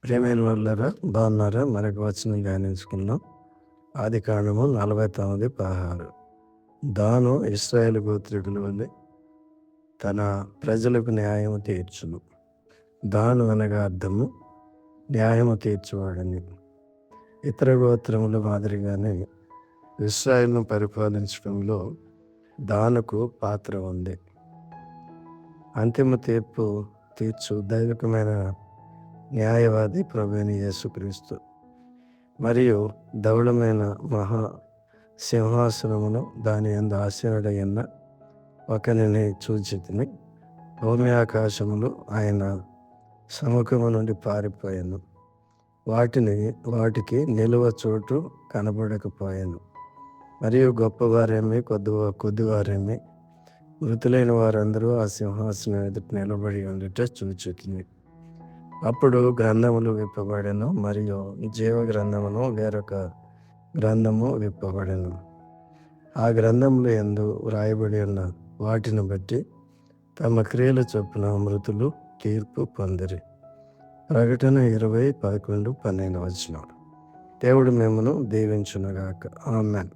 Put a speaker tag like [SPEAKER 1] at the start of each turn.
[SPEAKER 1] ప్రియమైన వాళ్ళారా, బాగున్నారా? మరొక వచనం ధ్యానించుకుందాం. ఆదికాండము 49:16. దాను ఇశ్రాయేలు గోత్రికుల వలె తన ప్రజలకు న్యాయము తీర్చును. దాను అనగా అర్థము న్యాయము తీర్చువాడని. ఇతర గోత్రముల మాదిరిగానే ఇశ్రాయేలును పరిపాలించడంలో దానుకు పాత్ర ఉంది. అంతిమ తీర్పు తీర్చు దైవికమైన న్యాయవాది ప్రభువైన యేసుక్రీస్తు. మరియు ధవళమైన మహా సింహాసనమును దాని యందు ఆసీనుడైన ఒకనిని చూచితిని. భూమి ఆకాశములు ఆయన సముఖము నుండి పారిపోయాను. వాటికి నిలువ చోటు కనబడకపోయాను. మరియు గొప్పవారేమి కొద్దివారేమి మృతులైన వారందరూ ఆ సింహాసనం ఎదుట నిలబడి ఉండుట చూచితిని. అప్పుడు గ్రంథములు విప్పబడెను, మరియు జీవ గ్రంథమును వేరొక గ్రంథము విప్పబడెను. ఆ గ్రంథముల యందు వ్రాయబడి ఉన్న వాటిని బట్టి తమ క్రియల చొప్పున మృతులు తీర్పు పొందిరి. ప్రకటన 20:11-12. దేవుడు మిమ్మును దీవించునుగాక. ఆమేన్.